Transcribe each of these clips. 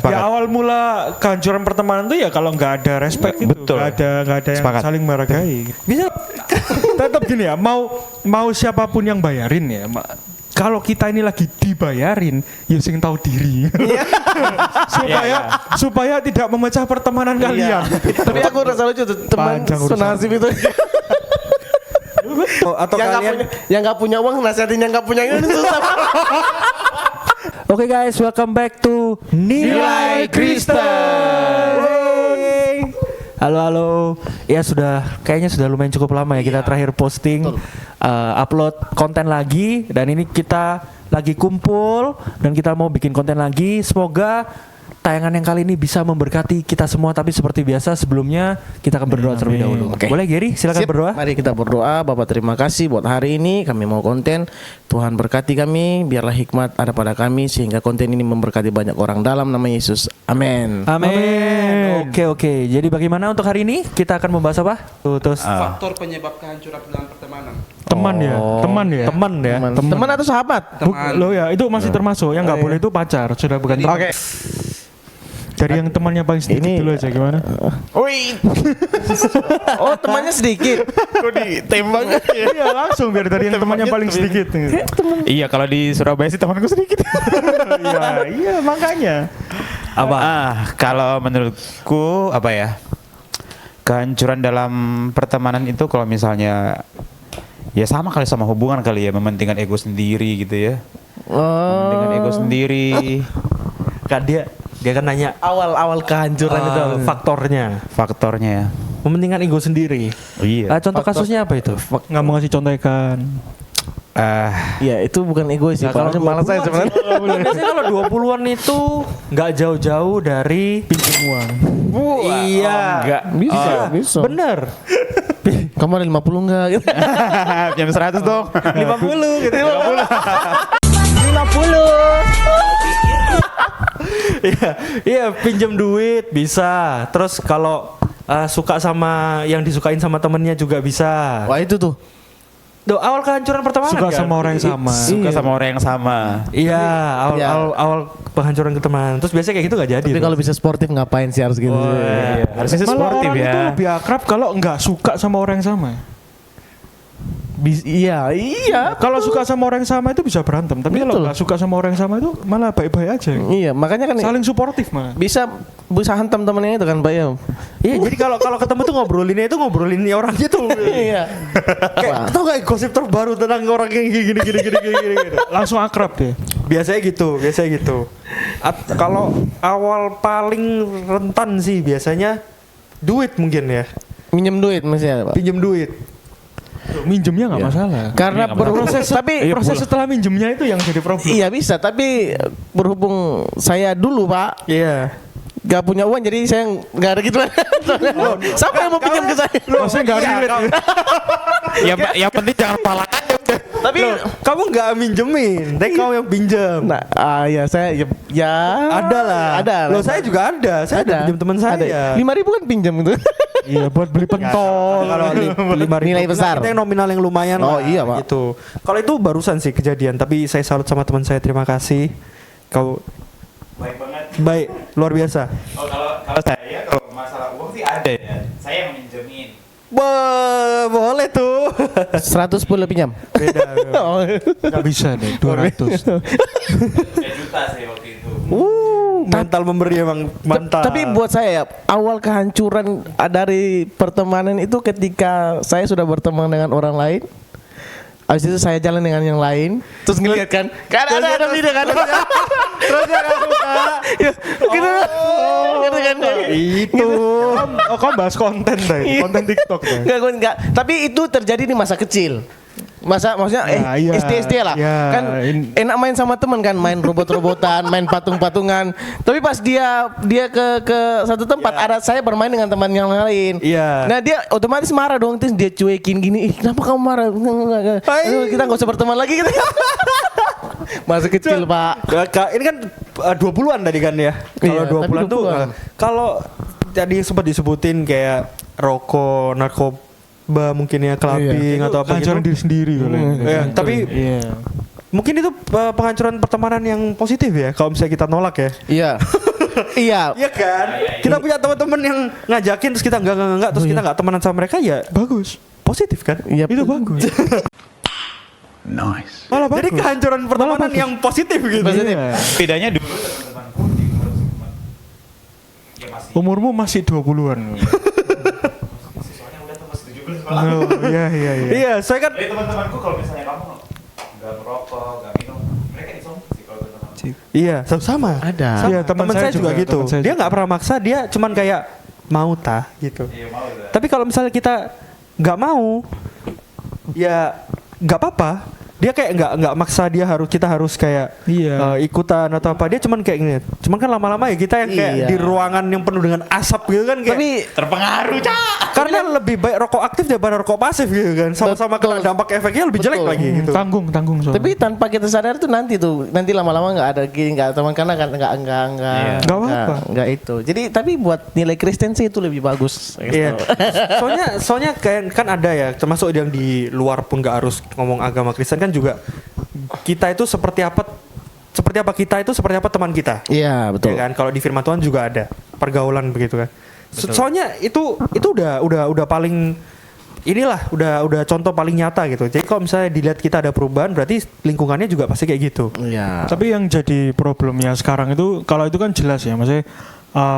Ya awal mula kehancuran pertemanan tuh ya kalau nggak ada respect itu, Betul. nggak ada yang Sepakat. saling menghargai. Bisa tetap gini ya, mau siapapun yang bayarin ya. Kalau kita ini lagi dibayarin, ya sing tahu diri. supaya tidak memecah pertemanan kalian. Tapi aku rasa lucu tuh teman Panjang urusan. senasib itu. Atau yang kalian nggak punya uang nasihatin yang nggak punya ini susah. Oke guys, welcome back to Nilai Kristen. Halo. Ya kayaknya sudah lumayan cukup lama ya kita terakhir posting upload konten lagi, dan ini kita lagi kumpul dan kita mau bikin konten lagi. Semoga tayangan yang kali ini bisa memberkati kita semua, tapi seperti biasa sebelumnya kita akan berdoa terlebih dahulu. Oke. Boleh Gary, silakan Sip, berdoa. Mari kita berdoa. Bapak terima kasih buat hari ini kami mau konten. Tuhan berkati kami, biarlah hikmat ada pada kami sehingga konten ini memberkati banyak orang dalam nama Yesus. Amin. Amin. Oke. Jadi bagaimana untuk hari ini? Kita akan membahas apa? Terus Faktor penyebab kehancuran dalam pertemanan. Teman ya. teman ya. Teman atau sahabat? Loh ya, itu masih termasuk. Yang nggak boleh itu pacar, sudah bukan teman. Oke. Dari yang temannya paling sedikit Ini- dulu aja gimana? Wih. Oh, temannya sedikit. Kok ditembak? Iya langsung biar dari yang temannya paling sedikit. Iya, kalau di Surabaya sih temanku sedikit. Iya makanya. Apa? Kalau menurutku apa ya? Kehancuran dalam pertemanan itu kalau misalnya ya sama kali sama hubungan kali ya, mementingkan ego sendiri gitu ya. Mementingkan ego sendiri. Kan dia kan nanya Awal kehancuran itu. Faktornya ya. mementingkan ego sendiri. Iya. Contoh kasusnya apa itu? Nggak mau ngasih contekan. Iya, itu bukan egois sih. Kalau malas saya sebenarnya. Biasanya kalau 20-an itu nggak jauh-jauh dari Pinjam uang. iya. Enggak. Bisa. Bener. Kamu ada 50 enggak gitu. Jam 100 dong. 50 gitu. 50. Iya, pinjam duit bisa. Terus kalau suka sama yang disukain sama temennya juga bisa. Wah, itu tuh. Tuh, awal kehancuran pertemanan Suka kan? sama orang yang sama. Suka sama orang yang sama. Iya, Iya. awal penghancuran pertemanan. Terus biasanya kayak gitu gak jadi. Tapi tuh. kalau bisa sportif ngapain sih harus gitu? Iya, harusnya sih Malah sportif orang ya. itu lebih akrab kalau nggak suka sama orang yang sama. Iya. Kalau suka sama orang yang sama itu bisa berantem, tapi kalau Betul. nggak suka sama orang yang sama itu malah baik-baik aja. Iya, makanya kan Saling suportif malah. bisa hantam temennya itu kan, Pak ya. Iya, jadi kalau ketemu tuh ngobrolin orangnya tuh. Iya. Kayak tau gak gosip terbaru tentang orang yang gini. Langsung akrab deh. Biasanya gitu. Kalau awal paling rentan sih biasanya duit mungkin ya. Minjem duit maksudnya, Pak. Pinjem duit. Minjemnya nggak masalah. Karena proses Proses setelah minjemnya itu yang jadi problem. iya bisa, tapi berhubung saya dulu, Pak, Iya. gak punya uang jadi saya nggak ada gitu. Siapa yang mau pinjam ke saya? Maksudnya nggak relate. Yang penting jangan pala aja udah. Tapi Kamu nggak minjemin, tapi kamu yang pinjam. nah, ya saya ya Ada lah. Ada. Loh, saya juga ada. Saya ada pinjam teman saya. 5.000 kan pinjam itu. Iya buat beli pentol. Kalau 5.000 Nilai besar. Kita yang nominal yang lumayan Oh, lah, iya, Pak. gitu. Kalau itu barusan sih kejadian, tapi saya salut sama teman saya, terima kasih. Kau Baik banget. baik, luar biasa. Oh, kalau saya kalau masalah uang sih ada ya. Saya yang minjemin. Boleh tuh. 110 pinjam. Beda. Oh. Nggak bisa deh 200. 3 juta sih waktu itu. Mental memberi emang mantap. Tapi buat saya ya, awal kehancuran dari pertemanan itu ketika saya sudah berteman dengan orang lain. Habis itu saya jalan dengan yang lain, terus ngeliat kan ada video kan. terus dia nggak suka. Gitu. Gitu kan. Itu. Oh kau bahas konten deh, konten TikTok deh. Enggak. Tapi itu terjadi di masa kecil. Maksudnya iya. SD lah. Iya, Kan enak main sama teman kan, main robot-robotan, main patung-patungan. Tapi pas dia ke satu tempat ada saya bermain dengan teman yang lain. Iya. Nah, dia otomatis marah dong, terus dia cuekin gini, "Kenapa kamu marah? Enggak. Kita enggak usah berteman lagi gitu." Masa kecil, Pak. Ini kan 20-an tadi kan ya. Kalau Iya, 20-an tapi tuh 20-an. kalau tadi sempat disebutin kayak rokok, narkoba mungkin ya, clubbing atau apa gitu. Hancurin diri sendiri. Ya, tapi Iya. Mungkin itu penghancuran pertemanan yang positif ya kalau misalnya kita nolak ya. Iya. Iya. Iya kan? Kita punya teman-teman yang ngajakin terus kita enggak terus kita enggak temenan sama mereka ya Bagus. positif kan? Iya. Itu bagus. Malah bagus. Jadi kehancuran pertemanan yang positif gitu. Positif. Bedanya dulu Umurmu masih 20-an. Oh, iya. Iya, saya kan Jadi teman-temanku kalau misalnya kamu nggak merokok, nggak minum, mereka insomnia sih kalau teman-teman. iya sama. Ada. Iya, teman saya juga juga, gitu. teman saya Dia juga. nggak pernah maksa, dia cuman kayak mau tah gitu. Iya mau ya. Tapi kalau misalnya kita nggak mau, ya nggak apa-apa. Dia kayak nggak maksa kita harus kayak Iya. ikutan atau apa. Dia cuman kayak gini. Cuman kan lama-lama ya kita yang kayak Iya. di ruangan yang penuh dengan asap gitu kan kayak. Tapi Terpengaruh, Cak. Karena lebih baik rokok aktif daripada rokok pasif gitu kan. Sama-sama kena Betul. dampak efeknya lebih jelek Betul. lagi gitu. Tanggung soalnya. tapi tanpa kita sadar tuh nanti lama-lama nggak ada gini nggak teman karena kan nggak Nggak apa-apa. nggak itu. Jadi tapi buat nilai Kristen sih itu lebih bagus. Iya. Soalnya kayak kan ada ya, termasuk yang di luar pun nggak harus ngomong agama Kristen kan juga kita itu seperti apa kita itu seperti apa teman kita. Iya betul. Ya kan? Kalau di firman Tuhan juga ada pergaulan begitu kan. Soalnya itu udah paling inilah udah contoh paling nyata gitu. Jadi kalau misalnya dilihat kita ada perubahan berarti lingkungannya juga pasti kayak gitu. Iya. Tapi yang jadi problemnya sekarang itu kalau itu kan jelas ya, maksudnya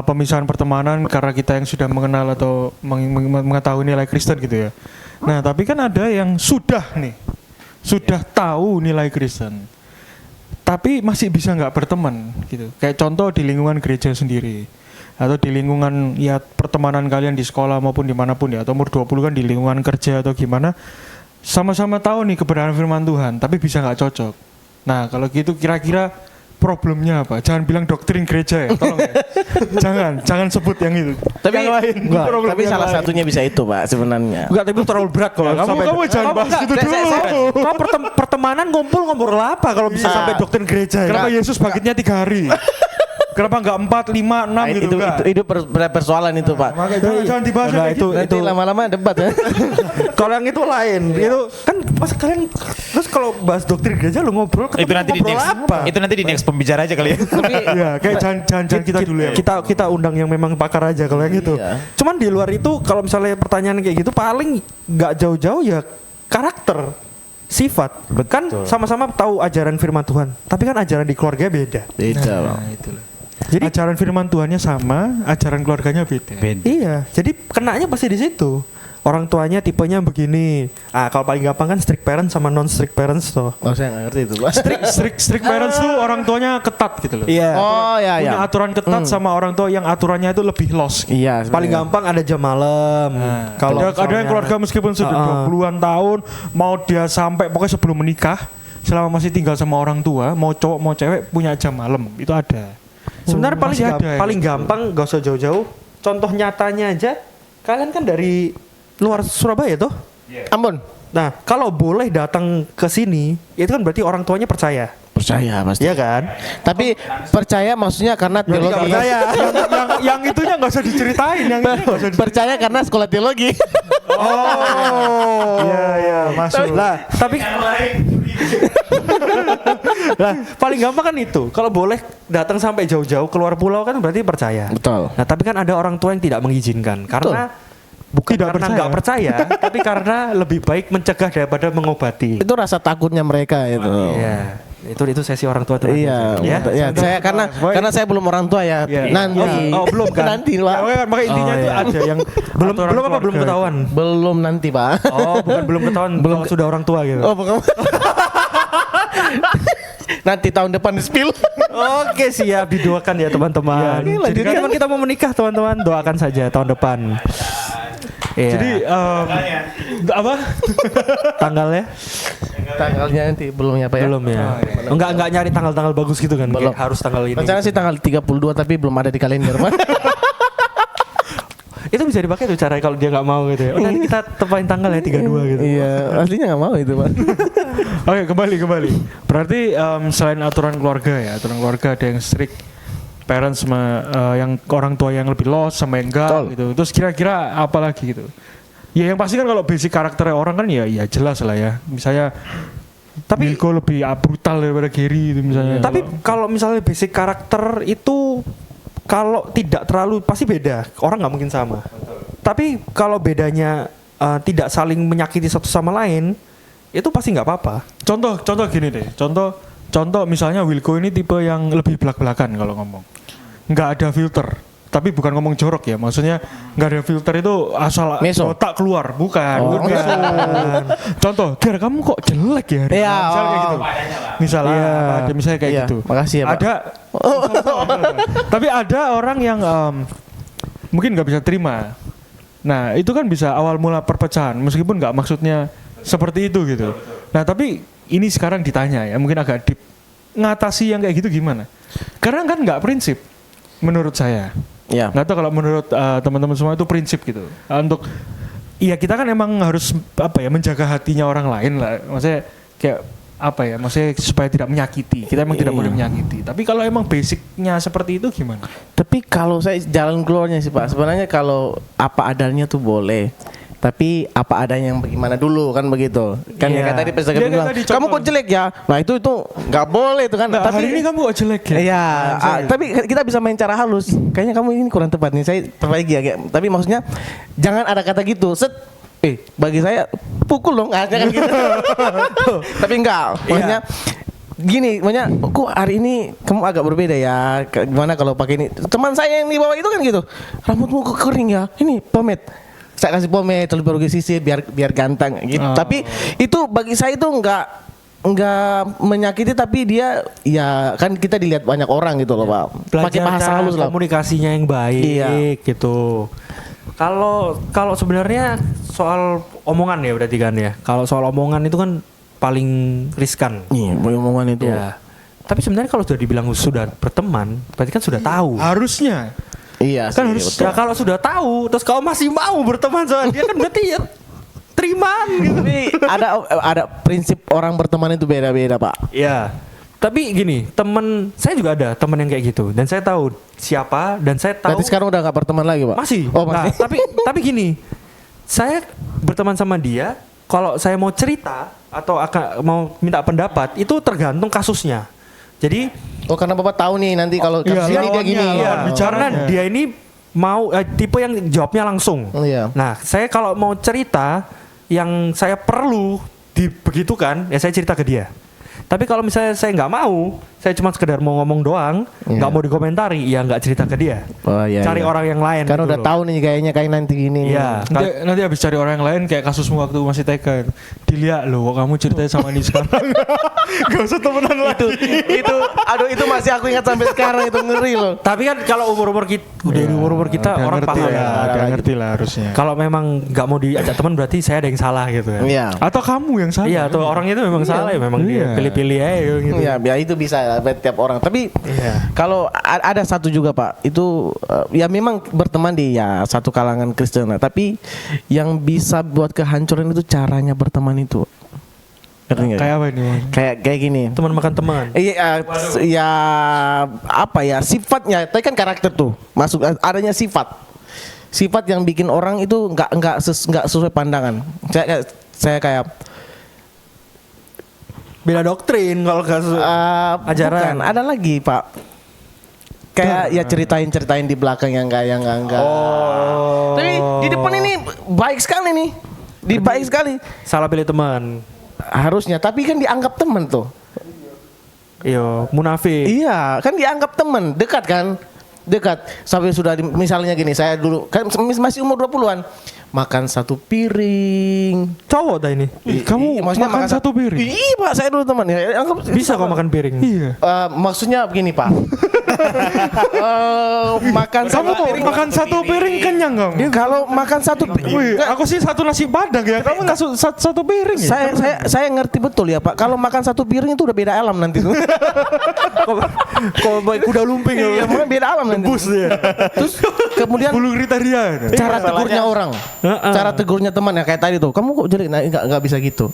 pemisahan pertemanan karena kita yang sudah mengenal atau mengetahui nilai Kristen gitu ya. Nah, tapi kan ada yang sudah tahu nilai Kristen, tapi masih bisa nggak berteman gitu. Kayak contoh di lingkungan gereja sendiri atau di lingkungan ya pertemanan kalian di sekolah maupun dimanapun ya, atau umur 20 kan di lingkungan kerja atau gimana, sama-sama tahu nih kebenaran firman Tuhan tapi bisa nggak cocok. Nah kalau gitu kira-kira problemnya apa? Jangan bilang doktrin gereja ya, tolong ya. jangan sebut yang itu. Tapi yang lain. enggak, Problem tapi yang salah lain. satunya bisa itu Pak sebenarnya. Enggak, tapi itu terlalu berat kalau Ya, kamu jangan bahas itu dulu. Kalau pertemanan ngumpul apa kalau bisa sampai doktrin gereja ya? Kenapa Yesus bangkitnya 3 hari? Kenapa nggak 4, 5, 6 Nah, gitu itu, enggak? persoalan itu Pak. Makanya jangan dibahas Enggak, kayak itu- gitu. Nanti lama-lama debat ya. Kalau yang itu lain, itu kan pas kalian terus kalau bahas doktrin gereja lu ngobrol Itu nanti di ngobrol next apa? Itu nanti di next pembicara aja kali ya. Tapi Ya, kayak jangan kita dulu ya. Kita undang yang memang pakar aja kalau yang itu. Iya. Cuman di luar itu kalau misalnya pertanyaan kayak gitu paling nggak jauh-jauh ya karakter, sifat. Kan sama-sama tahu ajaran firman Tuhan, tapi kan ajaran di keluarga beda. beda Pak. Jadi Ajaran firman Tuhannya sama, ajaran keluarganya beda. iya, jadi kenanya pasti di situ. Orang tuanya tipenya begini. Kalau paling gampang kan strict parents sama non strict parents tuh. Oh saya nggak ngerti itu Pak. Strict parents tuh orang tuanya ketat gitu loh. Iya. Oh ya Punya ya. aturan ketat sama orang tua yang aturannya itu lebih los. Iya. Paling gampang ada jam malam. Kalau ada yang misalnya- keluarga meskipun sudah 20-an tahun, mau dia sampai pokoknya sebelum menikah, selama masih tinggal sama orang tua, mau cowok mau cewek punya jam malam, itu ada. Sebenarnya paling Masih ada ya. paling gampang gak usah jauh-jauh. Contoh nyatanya aja, kalian kan dari luar Surabaya tuh. Ambon. Nah, kalau boleh datang ke sini, itu kan berarti orang tuanya percaya. Percaya pasti. Iya kan? Tapi percaya maksudnya karena Berarti nggak teologi. percaya. yang itunya nggak usah diceritain, yang ini nggak usah diceritain. Percaya karena sekolah teologi. Oh. Iya, masuk. Lah, tapi lah, paling gampang kan itu. Kalau boleh datang sampai jauh-jauh keluar pulau kan berarti percaya. Betul. Nah, tapi kan ada orang tua yang tidak mengizinkan karena bukan Tidak karena percaya. nggak percaya, tapi karena lebih baik mencegah daripada mengobati. Itu rasa takutnya mereka itu. Iya, itu sesi orang tua tuh. Iya, ya. ya. Saya karena saya belum orang tua ya. Iya. Nanti. Oh, belum kan? Nanti, Pak. Ya, makanya intinya itu ada yang Belum aturan belum apa belum keluarga. ketahuan. Belum nanti, Pak. Oh, bukan belum ketahuan, belum sudah orang tua gitu. Oh, bukan. Nanti tahun depan di spill. Oke, siap didoakan ya teman-teman. Iya, Jadi kan kita mau menikah teman-teman, doakan saja tahun depan. Iya. Jadi apa? tanggalnya Tanggalnya nanti belum ya, Pak ya? belum ya. Enggak nyari tanggal-tanggal bagus gitu kan. Belum. Kayak harus tanggal ini. Rencana sih tanggal 32 tapi belum ada di kalender, Pak. Itu bisa dipakai tuh cara kalau dia nggak mau gitu ya. Oh, nanti kita tepain tanggal ya 32 gitu. Iya, aslinya nggak mau itu, Pak. Oke, kembali. Berarti selain aturan keluarga ya, aturan keluarga ada yang strict parents sama yang orang tua yang lebih los sama yang enggak Betul. gitu. Terus kira-kira apa lagi gitu? Ya yang pasti kan kalau basic karakternya orang kan ya jelas lah ya. Misalnya Tapi- Wilco lebih brutal daripada Gary itu misalnya. Tapi kalau misalnya basic karakter itu kalau tidak terlalu pasti beda. Orang nggak mungkin sama. Tapi kalau bedanya tidak saling menyakiti satu sama lain, itu pasti nggak apa-apa. contoh gini deh. Contoh misalnya Wilco ini tipe yang lebih belak-belakan kalau ngomong. Nggak ada filter. Tapi bukan ngomong jorok ya, maksudnya nggak ada filter itu asal Meso. otak keluar, bukan. Oh, bukan meso. Contoh, Ger kamu kok jelek ya? hari ini?" Iya, Misalnya kayak gitu. Misalnya, Iya. ada misalnya kayak Iya, gitu. makasih ya, Pak. Ada, tapi ada orang yang mungkin nggak bisa terima. Nah, itu kan bisa awal mula perpecahan, meskipun nggak maksudnya seperti itu gitu. Nah, tapi ini sekarang ditanya ya, mungkin agak deep. Ngatasi yang kayak gitu gimana? Karena kan nggak prinsip, menurut saya. Ya. Nggak tahu kalau menurut teman-teman semua itu prinsip gitu. Untuk iya kita kan emang harus apa ya menjaga hatinya orang lain lah. Maksudnya kayak apa ya? Maksudnya supaya tidak menyakiti. Kita emang tidak boleh menyakiti. Tapi kalau emang basicnya seperti itu gimana? Tapi kalau saya jalan keluarnya sih Pak, sebenarnya kalau apa adanya tuh boleh. Tapi apa adanya yang bagaimana dulu kan begitu. Kan ya Iya. kayak tadi Presiden Iya, kayak bilang, tadi kamu contoh. kok jelek ya? Nah itu nggak boleh itu kan. Nah, tapi hari ini kamu kok jelek ya? Iya, Nah, tapi kita bisa main cara halus. Kayaknya kamu ini kurang tepat nih. Saya perbaiki ya. Tapi maksudnya jangan ada kata gitu. Set. Bagi saya pukul dong. Jangan gitu. Tapi enggak. Maksudnya gini, maksudnya kok hari ini kamu agak berbeda ya. Gimana kalau pakai ini? Teman saya yang di bawah itu kan gitu. Rambutmu kok kering ya. Ini pomade. Saya kasih pomade terus baru sisir biar ganteng gitu. Oh. Tapi itu bagi saya itu enggak menyakiti, tapi dia ya kan kita dilihat banyak orang gitu loh Pak. Pakai bahasa cara halus lah. komunikasinya yang baik Iya. gitu. Kalau sebenarnya soal omongan ya berarti kan ya. Kalau soal omongan itu kan paling riskan. Iya, omongan itu. Ya. Tapi sebenarnya kalau sudah dibilang sudah berteman, berarti kan sudah tahu. Harusnya. Iya, Kan sih, harus betul. ya kalau sudah tahu terus kau masih mau berteman sama dia kan berarti ya terimaan gitu. Tapi ada prinsip orang berteman itu beda-beda Pak. Iya. Tapi gini, teman saya juga ada teman yang kayak gitu dan saya tahu siapa dan saya tahu Berarti sekarang udah nggak berteman lagi Pak? masih. Oh Nah, masih. tapi gini, saya berteman sama dia. Kalau saya mau cerita atau akan mau minta pendapat itu tergantung kasusnya. Jadi Oh karena Bapak tahu nih nanti kalau Iya, kasus ini dia lawannya, gini. lawan Ya. karena bicaranya. dia ini mau tipe yang jawabnya langsung. Iya. Nah, saya kalau mau cerita yang saya perlu dibegitukan, ya saya cerita ke dia. Tapi kalau misalnya saya nggak mau, saya cuma sekedar mau ngomong doang, Iya. nggak mau dikomentari, ya nggak cerita ke dia. Oh iya. Cari iya. orang yang lain. Karena gitu udah loh. tahu nih kayaknya kayak nanti gini. Iya. Nih. Nanti habis cari orang yang lain kayak kasusmu waktu masih TK. Dilihat loh, kok kamu ceritanya sama ini sekarang. Gak usah temenan lagi. Aduh itu masih aku ingat sampai sekarang itu ngeri loh. Tapi kan kalau umur-umur kita, udah di umur-umur kita Udah orang ngerti paham. ya, udah ngerti lah harusnya. Kalau memang nggak mau diajak teman berarti saya ada yang salah gitu ya. Iya. Atau kamu yang salah. Iya, atau orang itu memang salah ya, memang dia Iya. pilih-pilih aja gitu. Iya, ya itu bisa lah buat tiap orang. Tapi Iya. kalau ada satu juga Pak, itu ya memang berteman di ya satu kalangan Kristen lah. Tapi yang bisa buat kehancuran itu caranya berteman itu. Ngerti nggak? Kayak apa ini? Bang? Kayak gini. Teman makan teman. Iya, ya apa ya sifatnya? Tapi kan karakter tuh masuk adanya sifat. Sifat yang bikin orang itu nggak sesuai pandangan. Saya kayak Beda doktrin kalau nggak ajaran. bukan, ada lagi Pak. Kayak ya ceritain di belakang yang enggak. Oh. Tapi di depan ini baik sekali nih. Baik sekali. Salah pilih teman. Harusnya, tapi kan dianggap teman tuh. Iya, munafik. Iya, kan dianggap teman, dekat kan? Dekat. Sampai sudah misalnya gini, saya dulu kan masih umur 20-an. Makan satu piring. Cowok dah ini. Kamu Maksudnya makan satu piring? Iya Pak, saya dulu teman ya. Anggap Bisa kok makan piring. Iya. maksudnya begini Pak. Makan Kamu kok makan satu piring kenyang kamu? Kalau makan satu Wih, aku sih satu nasi padang ya. Kamu satu piring ya? saya ngerti betul ya Pak. Kalau makan satu piring itu udah beda alam nanti tuh. Kok baik kuda lumping Iya, ya. makanya beda alam nanti. Bus dia. Terus kemudian Bulu kriteria. cara tegurnya orang, Heeh. cara tegurnya teman ya kayak tadi tuh. Kamu kok jelek? Nah, nggak bisa gitu.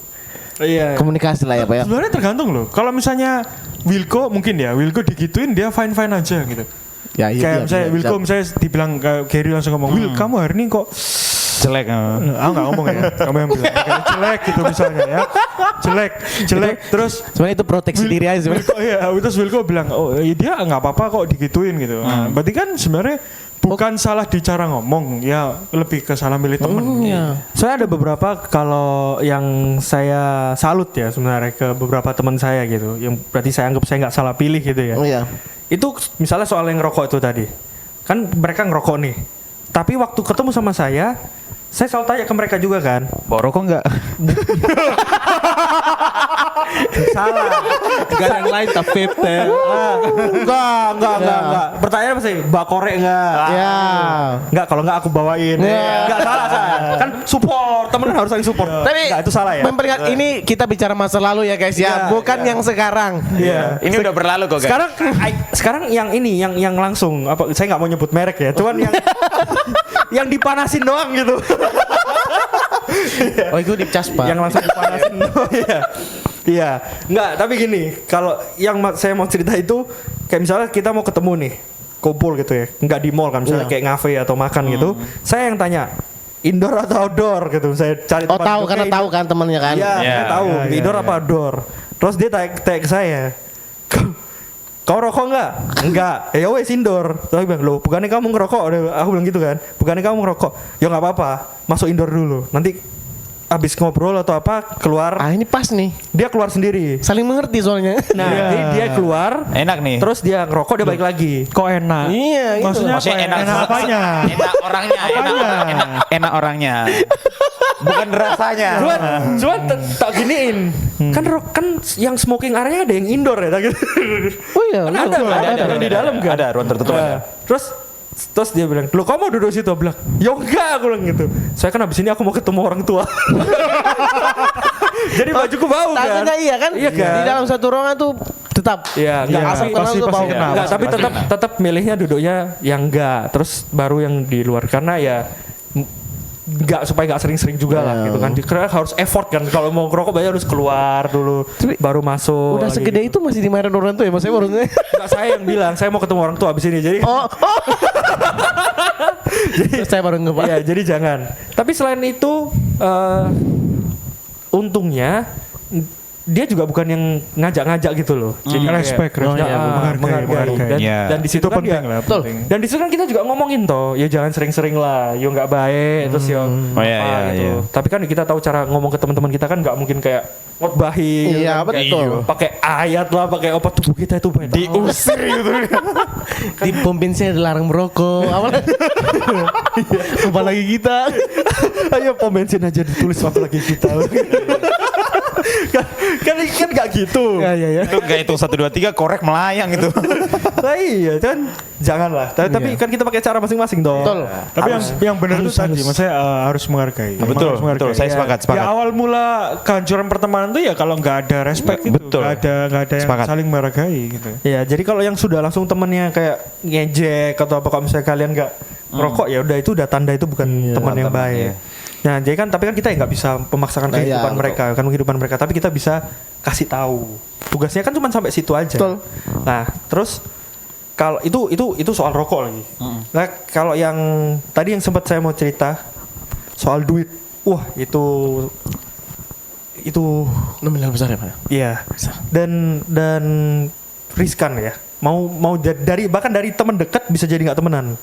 Iya. Komunikasi lah ya Pak ya. Sebenarnya tergantung loh. Kalau misalnya Wilco mungkin ya, Wilco digituin dia fine aja gitu. Ya, Kayak misalnya Wilco misalnya dibilang kayak Gary langsung ngomong, Will kamu hari ini kok Jelek. Aku nggak ngomong ya, kamu yang bilang kayak jelek gitu misalnya ya, jelek. Terus Sebenarnya itu proteksi diri aja sebenarnya. Wilko, ya, terus Wilko bilang, oh ya dia nggak apa-apa kok digituin gitu. Nah, berarti kan sebenarnya bukan salah di cara ngomong, ya lebih ke salah milih temen. Soalnya ada beberapa kalau yang saya salut ya sebenarnya ke beberapa teman saya gitu, yang berarti saya anggap saya nggak salah pilih gitu ya. Oh iya. Itu misalnya soal yang ngerokok itu tadi, kan mereka ngerokok nih, tapi waktu ketemu sama saya selalu tanya ke mereka juga kan, Bawa rokok enggak? salah, Gak yang lain tapi enggak. Pertanyaan apa sih? Bak korek enggak? Ya. Enggak, kalau enggak aku bawain. Ya. Enggak salah saya. Kan support, temen harus saling support. Tapi enggak, itu salah ya. memperingat ini kita bicara masa lalu ya guys ya, bukan yang sekarang. Iya. Ini udah berlalu kok, guys. Sekarang yang ini yang langsung apa saya nggak mau nyebut merek ya, cuman yang yang dipanasin doang gitu. Oh itu dicas Pak. Yang langsung dipanasin. Iya. Iya. Enggak, tapi gini, kalau yang saya mau cerita itu kayak misalnya kita mau ketemu nih, kumpul gitu ya. Enggak di mall kan, misalnya kayak ngafe atau makan gitu. Saya yang tanya, indoor atau outdoor gitu. Saya cari Oh tempat tahu duduknya karena tahu kan temannya kan. Iya, Iya, saya tahu. iya, Indoor iya. apa outdoor? Terus dia tanya ke saya, kau rokok nggak? Enggak. Ya wes indoor. Terus aku bilang, loh bukannya kamu ngerokok? Aku bilang gitu kan. Bukannya kamu ngerokok? Ya nggak apa-apa. Masuk indoor dulu. Nanti abis ngobrol atau apa keluar. Ah ini pas nih. Dia keluar sendiri. Saling mengerti soalnya. Nah, jadi dia keluar. Enak nih. Terus dia ngerokok, dia balik lagi. Kok enak? Iya, gitu. Maksudnya, Maksudnya apa? Enak apanya? Enak orangnya, enak orangnya. Bukan rasanya. Cuman tak giniin. Kan yang smoking area ada yang indoor ya. Tak gitu. Oh iya. Kan ada yang di dalam kan. Ada ruang tertutup ada. Terus dia bilang, lo kamu mau duduk situ? Aku bilang, ya enggak, aku bilang gitu. Saya kan abis ini aku mau ketemu orang tua. Jadi bajuku bau kan? Takutnya iya kan? Iya kan? Di dalam satu ruangan tuh tetap. Iya, enggak, Iya, tapi pasti kenal. enggak, tapi tetap milihnya duduknya yang enggak, terus baru yang di luar karena ya enggak supaya enggak sering-sering juga lah gitu kan. Karena harus effort kan kalau mau ngerokok banyak harus keluar dulu Tapi baru masuk. Udah lagi segede gitu. itu masih dimarahin orang tuh ya maksudnya barunya. Enggak, saya yang bilang saya mau ketemu orang tua abis ini jadi Oh. Terus saya baru ngepak. Iya, jadi jangan. Tapi selain itu untungnya dia juga bukan yang ngajak-ngajak gitu loh. Jadi kayak- Respect, menghargai. Dan, Iya. dan di situ Itu kan penting dia- lah. Betul. penting. dan di situ kan kita juga ngomongin toh, ya jangan sering-sering lah, yo nggak baik, terus yo Oh, iya, apa iya, gitu. iya. Tapi kan kita tahu cara ngomong ke teman-teman kita kan nggak mungkin kayak ngotbahin, gitu Iya, kan. Kayak betul. pakai ayat lah, pakai apa tubuh kita itu baik. Diusir gitu. Di pom bensin dilarang merokok. Apalagi kita. Ayo pom bensin aja ditulis apalagi kita. kan nggak gitu. Iya. Itu kayak itu 1 2 3 korek melayang itu. Nah, iya kan janganlah. Tapi kan kita pakai cara masing-masing dong. Betul. Tapi yang benar itu tadi, maksudnya harus menghargai. Emang Betul, harus menghargai. betul. Saya sepakat, Ya sepakat. awal mula kehancuran pertemanan itu ya kalau nggak ada respect itu, Betul. nggak ada yang Sepakat. saling menghargai gitu. Ya, jadi kalau yang sudah langsung temennya kayak ngejek atau apa kalau misalnya kalian nggak ngerokok ya udah itu udah tanda itu bukan teman yang teman, baik. iya. Nah, jadi kan tapi kan kita nggak bisa memaksakan Nah, kehidupan iya, mereka, kan kehidupan mereka, tapi kita bisa kasih tahu. Tugasnya kan cuma sampai situ aja. Betul. Nah, terus kalau itu soal rokok lagi. Nah, kalau yang tadi yang sempat saya mau cerita soal duit. Wah, itu 6 miliar besar ya Pak? iya. Dan riskan ya. Mau dari bahkan dari teman dekat bisa jadi nggak temenan.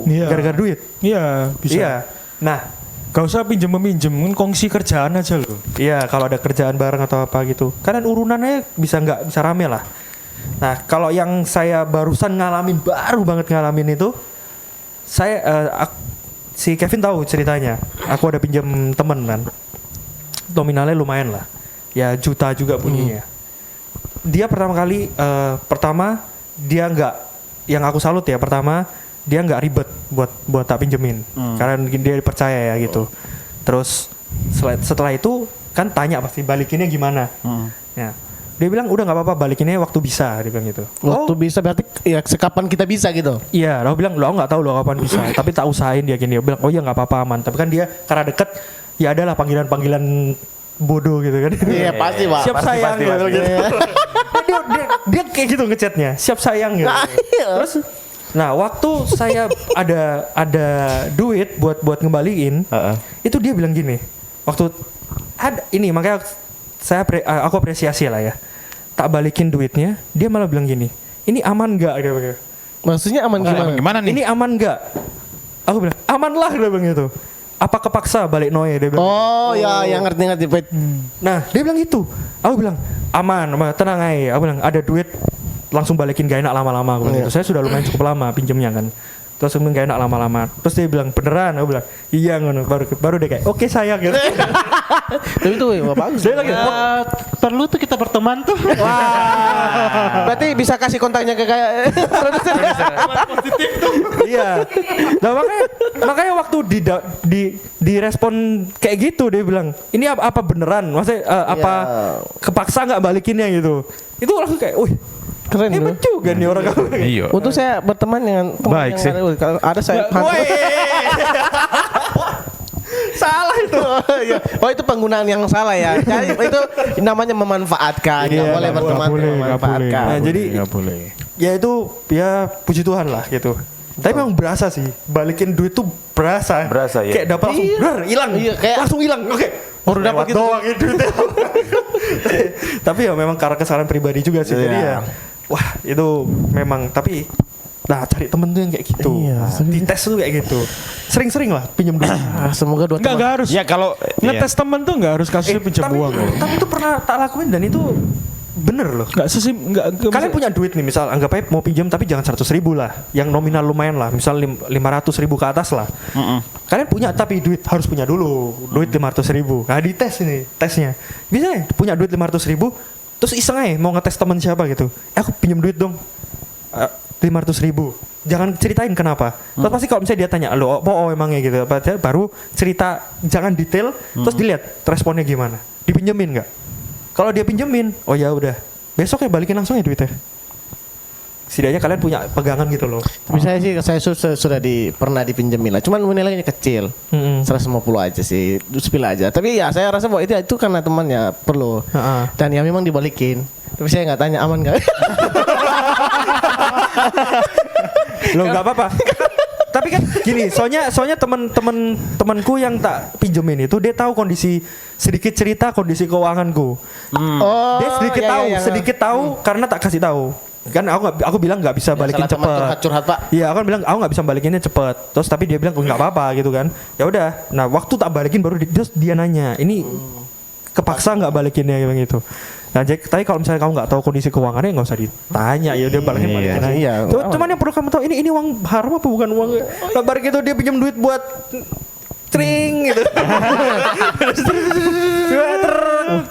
Iya. Gara-gara duit. Iya, bisa. Iya. Nah, Gak usah pinjem kan kongsi kerjaan aja loh. iya kalau ada kerjaan bareng atau apa gitu. Karena urunannya bisa rame lah. Nah, kalau yang saya barusan baru banget ngalamin itu, saya si Kevin tahu ceritanya. Aku ada pinjam temen kan. Nominalnya lumayan lah. Ya juta juga bunyinya. Dia pertama kali dia nggak, yang aku salut ya, pertama dia nggak ribet buat tak pinjemin karena dia percaya ya gitu. Terus setelah itu kan tanya pasti balikinnya gimana. Ya, dia bilang udah nggak apa-apa, balikinnya waktu bisa, dia bilang gitu. Waktu bisa berarti ya sekapan kita bisa gitu. Iya, lo bilang lo nggak tahu lo kapan bisa, tapi tak usahain dia gini. Dia bilang oh ya nggak apa-apa aman. Tapi kan dia karena deket ya adalah panggilan bodoh gitu kan. Iya pasti Pak. Siap sayang gitu. Dia kayak gitu ngechatnya, siap sayang gitu. Terus Nah, waktu saya ada duit buat ngembaliin, itu dia bilang gini. Waktu ada ini makanya aku apresiasi lah ya. Tak balikin duitnya, dia malah bilang gini. Ini aman nggak? Dia bilang. Maksudnya aman gimana? Gimana nih? Ini aman nggak? Aku bilang aman lah, dia bilang gitu. Apa kepaksa balik Noe, dia bilang. Oh, ya yang ngerti Pet. Nah, dia bilang gitu. Aku bilang aman, tenang aja. Aku bilang ada duit langsung balikin, gak enak lama-lama. Aku bilang gitu. Saya sudah lumayan cukup lama pinjamnya kan. Terus aku bilang gak enak lama-lama. Terus dia bilang beneran. Aku bilang iya ngono. Baru dia kayak oke sayang gitu. Tapi itu bagus. Dia lagi Perlu tuh kita berteman tuh. Berarti bisa kasih kontaknya ke kayak produser. iya. Nah, makanya waktu di respon kayak gitu dia bilang ini apa beneran? Maksudnya apa kepaksa nggak balikinnya gitu? Itu langsung kayak, wih Keren hebat tuh. juga nih orang kamu. Iya. Untuk saya berteman dengan teman Baik yang sih. kalau ada saya Salah itu. Oh itu penggunaan yang salah ya. Jadi itu namanya memanfaatkan. Nggak boleh berteman memanfaatkan. Nah, jadi nggak boleh. ya itu ya puji Tuhan lah gitu. Tapi memang berasa sih, balikin duit tuh berasa. Berasa, ya. Kayak dapat langsung brar, hilang. Iya, kayak- langsung hilang. Oke. Baru dapat Lewat gitu. doang itu duitnya. Tapi ya memang karena kesalahan pribadi juga sih. Jadi ya wah, itu memang tapi nah cari temen tuh yang kayak gitu. Iya, Dites tuh kayak gitu. Sering-sering lah pinjam duit. Semoga dua teman. Nggak harus. Ya kalau Ngetes temen tuh nggak harus kasusnya pinjam uang. loh. tapi itu pernah tak lakuin dan itu bener loh. Nggak nggak. Kalian punya duit nih, misal anggap aja mau pinjam tapi jangan 100.000 lah, yang nominal lumayan lah, misal 500.000 ke atas lah. Kalian punya tapi duit harus punya dulu, duit 500.000. Nah di tes ini, tesnya. Bisa nih punya duit 500.000, terus iseng aja mau ngetes teman siapa gitu. Aku pinjam duit dong, 500.000. Jangan ceritain kenapa. Terus pasti kalau misalnya dia tanya, lo apa emangnya gitu, baru cerita, jangan detail, terus dilihat responnya gimana. Dipinjemin nggak? Kalau dia pinjemin, oh ya udah, besok ya balikin langsung ya duitnya. Setidaknya kalian punya pegangan gitu loh. Tapi saya sudah pernah dipinjemin lah. Cuman nilainya kecil. 150 aja sih, spill aja. Tapi ya saya rasa bahwa itu karena temannya perlu. Dan ya memang dibalikin. Tapi saya nggak tanya aman nggak. Loh nggak apa-apa. Tapi kan gini, soalnya temanku yang tak pinjemin itu dia tahu sedikit cerita kondisi keuanganku. Oh, Dia sedikit tahu karena tak kasih tahu. Kan aku bilang nggak bisa balikin cepet. Curhat Pak. Iya, aku kan bilang aku nggak bisa balikinnya cepet. Terus tapi dia bilang nggak apa-apa gitu kan. Ya udah. Nah waktu tak balikin baru terus dia nanya, ini kepaksa nggak balikinnya gitu. Nah, tapi kalau misalnya kamu nggak tahu kondisi keuangannya nggak usah ditanya, ya udah balikin aja. Iya. Cuman yang perlu kamu tahu ini uang haram apa bukan uang? Kabar gitu dia pinjam duit buat tring gitu.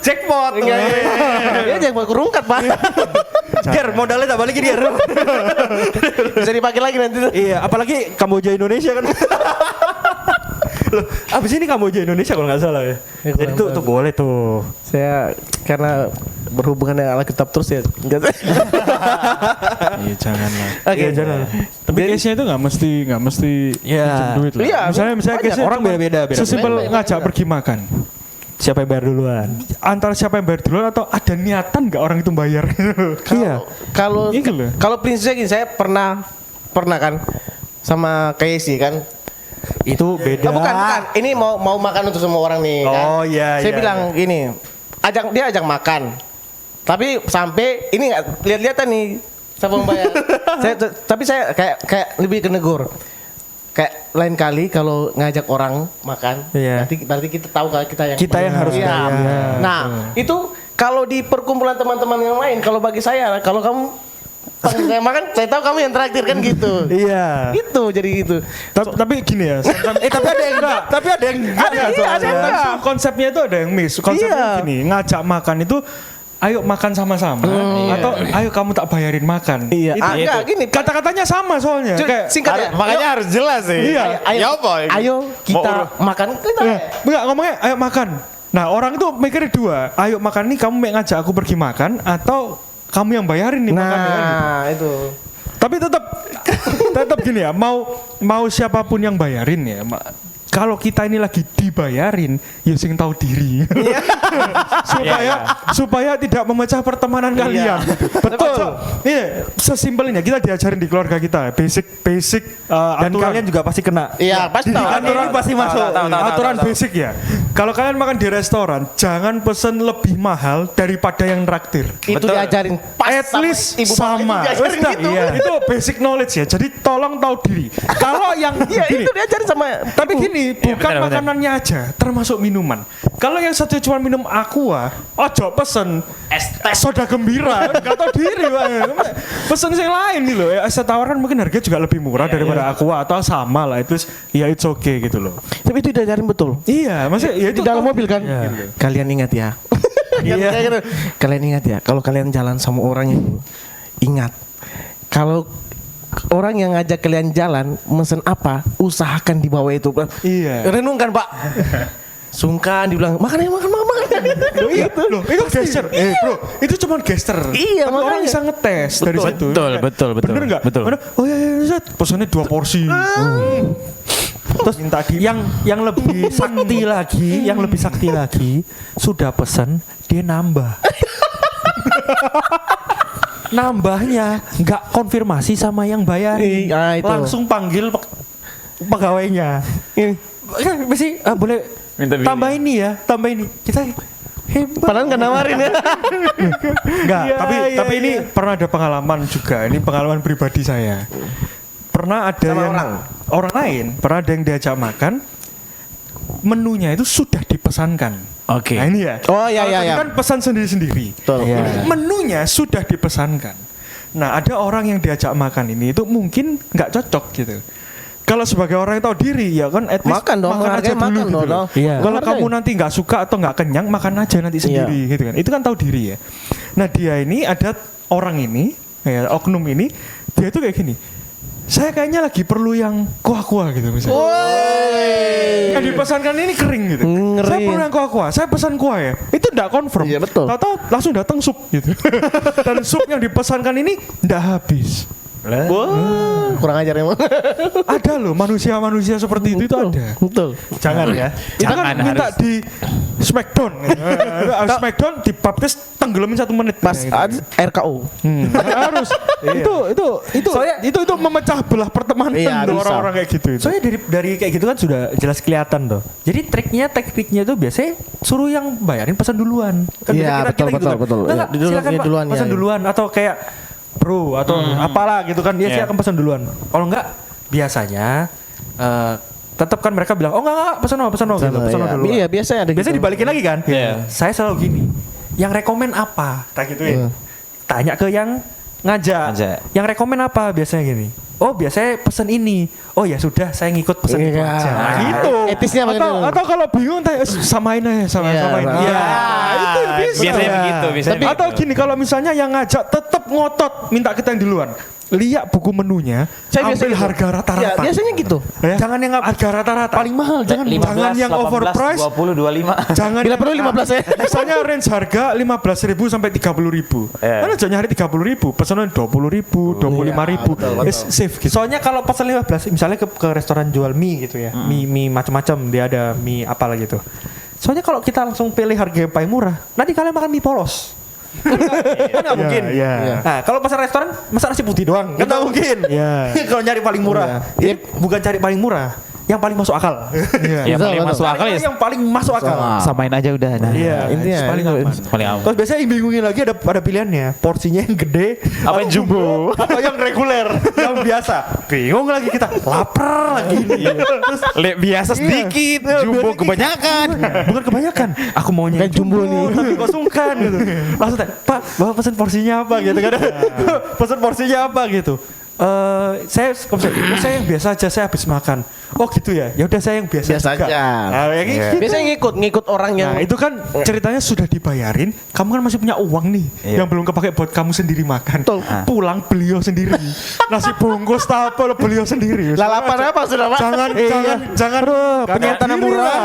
Jackpot. Iya jangan buat kerungkat Pak. Ger, modalnya tak balikin Ger. Bisa dipakai lagi nanti tuh. Iya, apalagi Kamboja Indonesia kan. Loh, abis ini Kamboja Indonesia kalau nggak salah ya. Jadi tuh boleh tuh. Saya karena berhubungan dengan Alkitab terus ya. Iya jangan lah. Iya, jangan. Tapi case-nya itu nggak mesti Iya. pinjam duit lah. Iya, misalnya banyak. case-nya Orang cuma beda-beda. sesimpel ngajak pergi makan. Siapa yang bayar duluan? Antara siapa yang bayar duluan atau ada niatan nggak orang itu bayar. Iya. Kalau Gitu loh. kalau prinsipnya gini, saya pernah kan sama Casey kan. Itu beda. Oh, bukan. Ini mau makan untuk semua orang nih kan. Oh, iya, Saya iya, bilang gini, dia ajak makan. Tapi sampai ini nggak lihat-lihatan nih siapa yang bayar. Tapi saya kayak lebih ke negur. Kayak lain kali kalau ngajak orang makan, Iya. berarti kita tahu kalau kita Yang harus Iya. bayar. Nah, itu kalau di perkumpulan teman-teman yang lain, kalau bagi saya, kalau kamu saya makan, saya tahu kamu yang traktir kan gitu. Iya. Gitu jadi gitu. Tapi gini ya, Tapi ada yang enggak. Tapi ada yang enggak. Ada yang sometimes enggak. tuh konsepnya itu ada yang miss. Konsepnya Iya. gini, ngajak makan itu ayo makan sama-sama atau ayo kamu tak bayarin makan. Iya. Itu, Enggak gini. kata-katanya sama soalnya. Kayak Singkat ya. makanya harus jelas sih. Iya. Ayo kita makan kita. enggak ngomongnya ayo makan. Nah, orang itu mikirnya dua. Ayo makan nih kamu ngajak aku pergi makan atau kamu yang bayarin nih makannya kan gitu. Nah, itu. Tapi tetap gini ya, mau siapapun yang bayarin ya. kalau kita ini lagi dibayarin, ya sing tahu diri. supaya tidak memecah pertemanan kalian. Betul. Iya, sesimpel ini kita diajarin di keluarga kita, basic Dan aturan. kalian juga pasti kena. Iya, pasti tahu. Aturan pasti masuk. Aturan basic ya. Kalau kalian makan di restoran, jangan pesen lebih mahal daripada yang traktir. Itu diajarin pas At least ibu sama. bapak diajarin Wes, gitu. iya. Itu basic knowledge ya. Jadi tolong tahu diri. Kalau yang Iya, gini, itu diajarin sama tapi gini, bukan benar, benar. makanannya aja, termasuk minuman. Kalau yang satu cuma minum aqua, ojo pesen soda gembira, nggak tahu diri, Bang. Pesen yang lain gitu loh. Es tawar kan mungkin harganya juga lebih murah daripada aqua atau sama lah. Itu ya it's okay gitu loh. Tapi itu diajarin betul. Iya, maksudnya ya Di dalam mobil kan. Iya. Kalian ingat ya. Kayak gitu. Kalian ingat ya, kalau kalian jalan sama orang itu, ingat kalau orang yang ngajak kalian jalan mesen apa, usahakan dibawa itu. Iya. Renungkan, Pak. Sungkan dibilang makan. Loh, iya, loh, itu gesture. Bro, itu cuma gesture. Iya, Tapi orang makanya. bisa ngetes dari situ. Betul. Bener nggak? Betul. Mana? Oh iya, Zat. Pesannya 2 porsi. Terus minta yang lebih sakti lagi, sudah pesen dia nambah. Nambahnya nggak konfirmasi sama yang bayarin, Iya, itu. langsung panggil pegawainya. Kan mesti boleh Minta biaya. tambah ini. Kita hebat. Padahal nggak nawarin ya. Enggak, Iya, tapi ini pernah ada pengalaman juga. Ini pengalaman pribadi saya. Pernah ada Sama yang orang? lain, pernah ada yang diajak makan, menunya itu sudah dipesankan. Oke. Nah ini ya. Oh, iya, Kalau iya, tadi iya. kan pesan sendiri-sendiri. Betul. Iya. Menunya sudah dipesankan. Nah ada orang yang diajak makan ini itu mungkin nggak cocok gitu. Kalau sebagai orang yang tahu diri ya kan at least Makan dong, makan aja menghargai dulu makan gitu dong. loh. Iya. Kalau Menghargai. kamu nanti nggak suka atau nggak kenyang makan aja nanti sendiri gitu kan. Itu kan tahu diri ya. Nah dia ini ada orang ini ya, oknum ini dia itu kayak gini. Saya kayaknya lagi perlu yang kuah-kuah gitu misalnya. Yang dipesankan ini kering gitu. Ngeri. Saya perlu yang kuah-kuah. Saya pesan kuah ya. Itu enggak confirm. Iya, betul. Tahu-tahu langsung datang sup gitu. Dan sup yang dipesankan ini enggak habis. Wah, kurang ajar emang. Ada loh manusia-manusia seperti itu ada. Betul. Jangan ya. Itu kan Jangan, minta harus. di Smackdown. Smackdown dipapres tenggelamin 1 menit. Pas Gitu. RKO. Harus. Itu memecah belah pertemanan Iya, tuh bisa. orang-orang kayak gitu. Itu. Soalnya dari kayak gitu kan sudah jelas kelihatan tuh. Jadi tekniknya tuh biasanya suruh yang bayarin pesan duluan. Kan Iya, biasa betul, gitu kan. betul. Enggak, Iya, silakan iya, Pak, duluan, pesan iya. duluan atau kayak bro atau apalah gitu kan dia silakan pesan duluan. Kalau enggak biasanya tetap kan mereka bilang oh enggak pesan no gitu, pesan no duluan. Iya, biasanya ada Biasanya gitu. dibalikin lagi kan? Iya. Saya selalu gini. Yang rekomen apa? Tak gituin. Tanya ke yang ngajak. Ngajak. Yang rekomen apa biasanya gini? Oh biasanya pesen ini. Oh ya sudah saya ngikut pesen itu Iya. aja. Nah, gitu. Etisnya begitu. Atau kalau bingung tanya samain aja Iya, samain. nah. Iya. Itu bisa. Biasanya begitu, biasanya begitu. Atau gini kalau misalnya yang ngajak tetap ngotot minta kita yang duluan. Lihat buku menunya, Saya ambil biasanya harga Iya, rata-rata. biasanya gitu. Ya. Jangan yang harga rata-rata. Paling mahal, jangan 15, jangan yang 18, overprice. 20, 25. Jangan Bila yang- perlu 15 ya. Misalnya range harga 15.000 sampai 30.000. Iya. Kan aja nyari 30.000, pesanan 20.000, 25.000. It's safe gitu. Soalnya kalau pesan 15 misalnya ke restoran jual mie gitu ya. Mie macam-macam dia ada mie apalah gitu. Soalnya kalau kita langsung pilih harga yang paling murah, nanti kalian makan mie polos. Kan nggak mungkin. Iya. Nah, kalau pesan restoran masa nasi putih doang, kan nggak mungkin. Iya. Kalau nyari paling murah, jadi bukan cari paling murah, yang paling masuk akal. Yang paling betul. masuk akal ya Yang paling masuk akal. samain aja udah. Nah, Iya, Intinya paling itu. aman. paling aman. Terus biasanya yang bingungin lagi ada pilihannya, porsinya yang gede, Apa yang jumbo? atau yang reguler, yang biasa. Bingung lagi kita, lapar lagi ini. Terus Biasa sedikit, jumbo kebanyakan. bukan kebanyakan, aku maunya Kan jumbo nih. tapi kok sungkan gitu. Langsung tanya, Pak, Bapak pesen porsinya apa gitu kan? Pesen porsinya apa gitu. Saya yang biasa aja, saya habis makan. Oh gitu ya. Ya udah saya yang biasa, Biasa juga. aja. Nah, ya gitu. Biasanya ngikut orang yang Nah itu kan ceritanya sudah dibayarin, kamu kan masih punya uang nih Iya. yang belum kepake buat kamu sendiri makan. Betul. Pulang beliau sendiri, nasi bungkus tapel beliau sendiri. lalapan apa sudah Pak? Jangan Penyetan yang murah.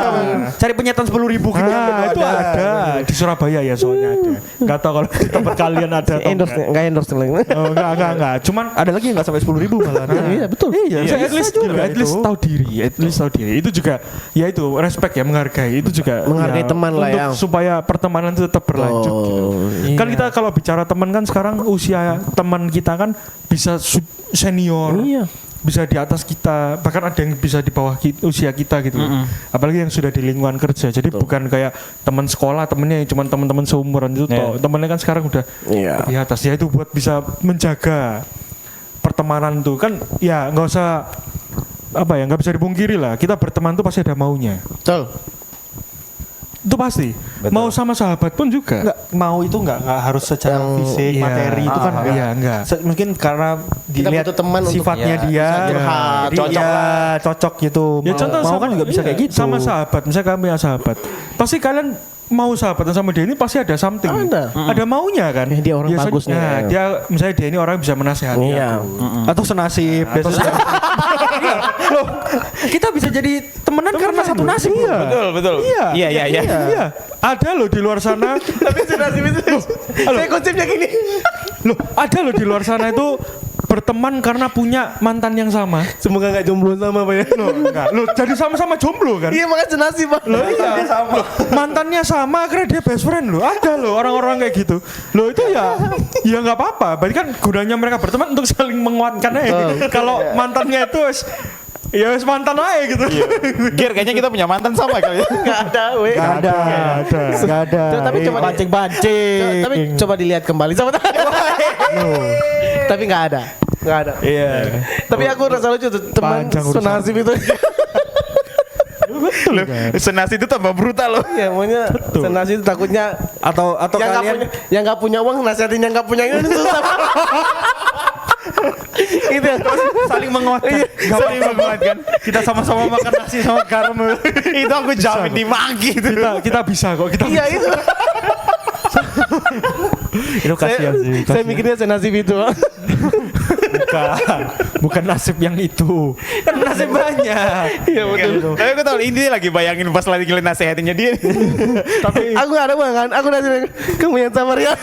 Cari penyetan 10.000 gitu. Nah, itu ada di Surabaya ya soalnya ada. Gak tau kalau di tempat kalian ada atau endorse enggak. enggak endorse lagi. Oh, enggak. Cuman Ada lagi nggak nggak sampai 10.000 malah. Iya, betul. Iya, Iya, at least, juga at least itu. tahu diri, at least tahu diri. Itu juga, ya itu respect ya, menghargai. Itu juga Menghargai ya, teman lah untuk ya. supaya pertemanan itu tetap berlanjut. Gitu. Kan kita kalau bicara teman kan sekarang usia teman kita kan bisa senior, Iya. bisa di atas kita, bahkan ada yang bisa di bawah usia kita gitu. Apalagi yang sudah di lingkungan kerja. Jadi bukan kayak teman sekolah, temennya cuma teman-teman seumuran itu toh. Temennya kan sekarang udah Iya. di atas. Ya itu buat bisa menjaga pertemanan tuh kan ya nggak usah apa ya, nggak bisa dipungkiri lah, kita berteman tuh pasti ada maunya, Betul. itu pasti. Betul. Mau sama sahabat pun juga Nggak, mau itu nggak harus secara Yang- fisik, iya. materi itu kan Iya, enggak. Mungkin karena dilihat butuh teman untuk- sifatnya ya, dia, bisa curhat, jadi cocok ya, lah. cocok gitu. Ya mau, contoh mau sama, kan juga bisa iya, kayak gitu. sama sahabat, misalnya kami punya sahabat, pasti kalian mau sahabatan sama dia ini pasti ada something, ada maunya kan. Ya, dia orang bagus nih. Nah, dia misalnya dia ini orang yang bisa menasehati Iya. aku. Atau senasib. biasanya. Iya, loh, kita bisa jadi temenan karena satu nasib. Iya. Betul. Iya. Iya. Iya. Ada loh di luar sana. Tapi senasib itu. Saya konsepnya gini. Loh, ada loh di luar sana itu berteman karena punya mantan yang sama. Semoga nggak jomblo sama Pak ya. Loh, enggak. Loh, jadi sama-sama jomblo kan? Iya makanya senasib Pak. Loh, iya. Loh, mantannya sama akhirnya dia best friend loh. Ada loh orang-orang kayak gitu. Loh itu ya nggak apa-apa. Berarti kan gunanya mereka berteman untuk saling menguatkan aja. Kalau mantannya itu ya wes mantan aja gitu. Gir, kayaknya kita punya mantan sama kali ya. Nggak ada weh. Gak ada. Gak ada. Tapi coba bancing-bancing. Tapi coba dilihat kembali sama Tapi nggak ada. Nggak ada. Iya. Tapi aku rasa lucu tuh teman Panjang urusan. senasib itu. Loh, senasib itu tambah brutal loh. Ya maunya senasib itu takutnya Atau yang nggak punya uang nasihatin yang nggak punya ini susah. Itu saling menguatkan. Saling menguatkan. Kita sama-sama makan nasi sama garam. Itu aku jamin dimaki itu. Kita bisa kok, kita Iya itu. Itu kasihan sih. Saya mikirnya senasib itu. Bukan nasib yang itu. Kan nasib banyak. Iya betul. Tapi aku tahu ini lagi bayangin pas lagi ngeliat nasehatinnya dia. Tapi aku nggak ada uang kan. Aku nasihatin kamu yang sabar ya.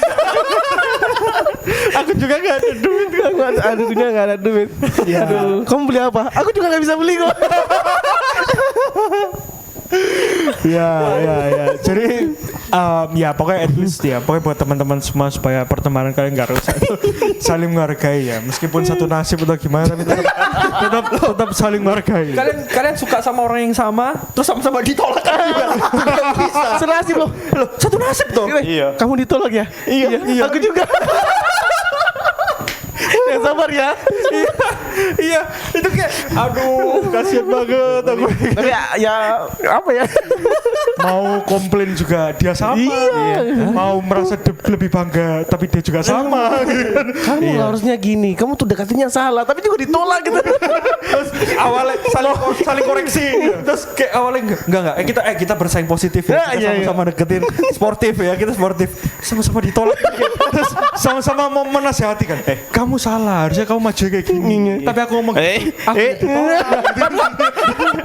Aku juga gak ada duit. Aku ada dunia nggak ada duit. Aduh, kamu beli apa? Aku juga nggak bisa beli kok. ya. Jadi ya pokoknya at least ya, pokoknya buat teman-teman semua supaya pertemanan kalian nggak rusak itu saling menghargai ya. Meskipun satu nasib atau gimana tapi tetap saling menghargai. Kalian suka sama orang yang sama, terus sama-sama ditolak kan juga. Bisa. Senasib loh. Loh, satu nasib tuh. Iya. Kamu ditolak ya? Iya. Aku juga. Yang sabar ya. Iya, itu kayak aduh, kasihan banget aku. Tapi ya apa ya? Mau komplain juga dia sama. Iya. Mau merasa lebih bangga tapi dia juga sama. Kamu harusnya gini. Kamu tuh dekatinya salah, tapi juga ditolak gitu. Terus awalnya saling koreksi. Terus kayak awalnya enggak. Kita bersaing positif ya. Kita Iya. sama-sama deketin sportif ya. Kita sportif. Sama-sama ditolak. Terus sama-sama mau menasihati kan. Kamu salah, harusnya kamu maju kayak gini. Tapi aku ngomong aku ditolak.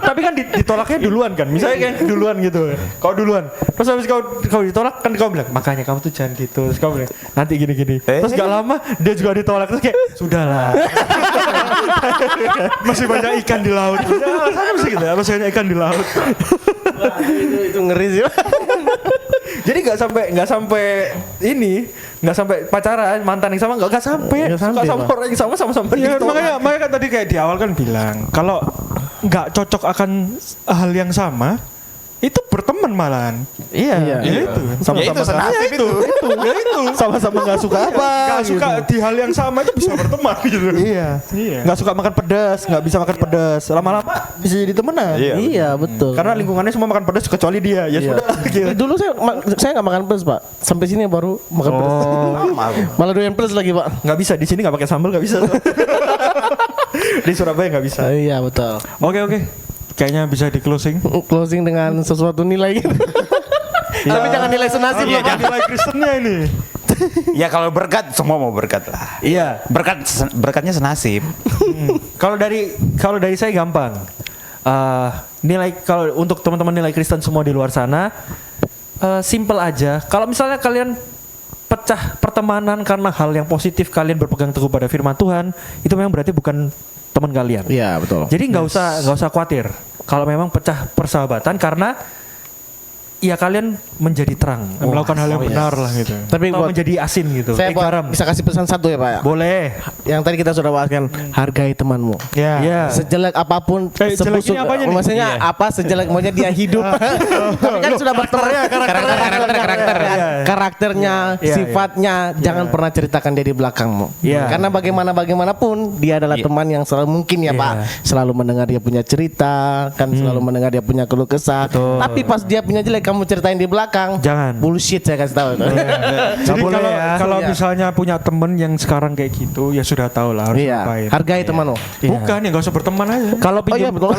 Tapi kan ditolaknya duluan kan. Misalnya kan duluan gitu. Kau duluan. Terus habis kau ditolak kan kau bilang, "Makanya kamu tuh jangan gitu." Terus kau bilang, "Nanti gini-gini." Terus gak lama dia juga ditolak. Terus kayak, "Sudahlah." Masih banyak ikan di laut. Ya, alasannya mesti gitu ya. Masih banyak ikan di laut. Itu ngeri sih. Jadi nggak sampai pacaran mantan yang sama nggak sampai Nggak suka sampai, sama Pak. orang yang sama Ya, ditolak. makanya kan tadi kayak di awal kan bilang kalau nggak cocok akan hal yang sama itu berteman malahan. Iya. Iya. Ya itu. Ya itu senasib itu. Ya itu. Sama-sama nggak suka apa. Nggak suka di hal yang sama itu bisa berteman gitu. Iya. Iya. Nggak suka makan pedas, nggak bisa makan pedas. Lama-lama bisa jadi temenan. Iya. Iya betul. Karena lingkungannya semua makan pedas kecuali dia. Ya Iya. sudah. Gitu. Dulu saya nggak makan pedas Pak. Sampai sini baru makan pedas. Malah doyan pedas lagi Pak. Nggak bisa di sini nggak pakai sambal nggak bisa. Di Surabaya nggak bisa. Iya betul. Oke. Kayaknya bisa di closing. Closing dengan sesuatu nilai gitu. Tapi jangan nilai senasib loh Pak. Nilai Kristennya ini. Ya kalau berkat semua mau berkat lah. Iya. Berkatnya senasib. Kalau dari saya gampang. Nilai kalau untuk teman-teman nilai Kristen semua di luar sana, simple aja. Kalau misalnya kalian pecah pertemanan karena hal yang positif, kalian berpegang teguh pada firman Tuhan, itu memang berarti bukan teman kalian. Iya, betul. Jadi nggak usah khawatir kalau memang pecah persahabatan, karena ya kalian menjadi terang, melakukan hal yang benar lah gitu. Tapi atau buat menjadi asin gitu. saya garam. bisa kasih pesan satu ya, Pak ya. Boleh. Yang tadi kita sudah bahas kan, hargai temanmu. Ya. Iya. Sejelek apapun, jelek ini apanya nih? maksudnya apa sejelek maunya dia hidup. Tapi kan sudah berteman. Karakternya, Iya, sifatnya, jangan pernah ceritakan dia di belakangmu. Iya. Karena bagaimanapun dia adalah teman yang selalu mungkin ya, Pak, selalu mendengar dia punya cerita, kan selalu mendengar dia punya keluh kesah. Tapi pas dia punya jelek kamu ceritain di belakang, Jangan. bullshit saya kasih tahu. Jadi boleh kalau ya. kalau Iya. misalnya punya temen yang sekarang kayak gitu, ya sudah tahu lah harus Iya, ngapain. hargai temanmu. Bukan ya, nggak usah berteman aja. Kalau Oh iya, pinjam, betul.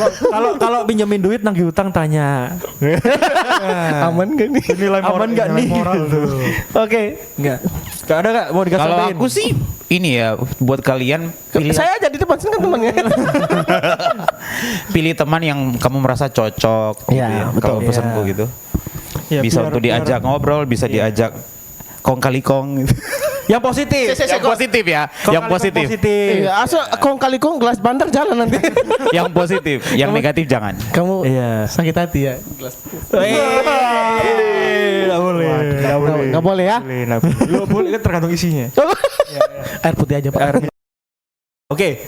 kalau pinjemin duit nagih utang, tanya Aman gak nih? Nilai aman nggak nih? moral Gitu. Oke. Nggak. Nggak ada nggak mau dikasih Kalau sampaikan? aku sih ini ya buat kalian pilih Saya aja di depan sini kan temannya. pilih teman yang kamu merasa cocok gitu Iya, ya. betul. Kalau pesanku Iya. gitu. Ya, Bisa biar- untuk diajak ngobrol, bisa diajak kong kali kong gitu. Yang positif. Yang positif ya, yang positif. Iya, asal kong kali kong gelas bandar jalan nanti. Yang positif, yang negatif jangan. Kamu Iya. sakit hati ya. Gelas. Nggak boleh. Nggak boleh. Nggak boleh ya. Nggak boleh. Lo boleh kan tergantung isinya. Air putih aja, Pak. Oke.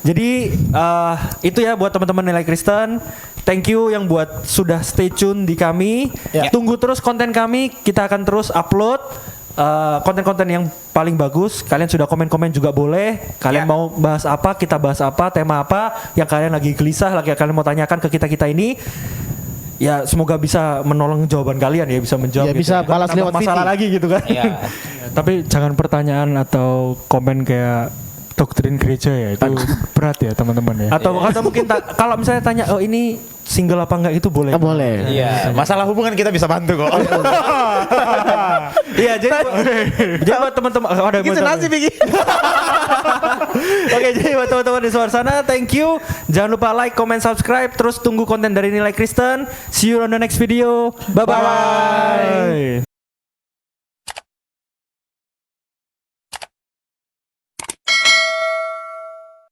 Jadi itu ya buat teman-teman Nilai Kristen. Thank you yang buat sudah stay tune di kami. Ya. Tunggu terus konten kami. Kita akan terus upload konten-konten yang paling bagus. Kalian sudah komen-komen juga boleh. Kalian Ya. mau bahas apa, kita bahas apa, tema apa yang kalian lagi gelisah, lagi kalian mau tanyakan ke kita-kita ini. Ya semoga bisa menolong jawaban kalian ya, bisa menjawab. Ya, bisa Bukan balas nambah lewat masalah VT. lagi gitu kan. Iya. Tapi jangan pertanyaan atau komen kayak doktrin gereja ya, itu berat ya teman-teman ya. Atau mungkin kalau misalnya tanya, oh ini single apa enggak, itu boleh. Boleh. Iya, masalah hubungan kita bisa bantu kok. Iya, jadi buat teman-teman ada Gitu buat nasi Bigi. Oke, jadi buat teman-teman di luar sana, thank you. Jangan lupa like, comment, subscribe, terus tunggu konten dari Nilai Kristen. See you on the next video. Bye bye.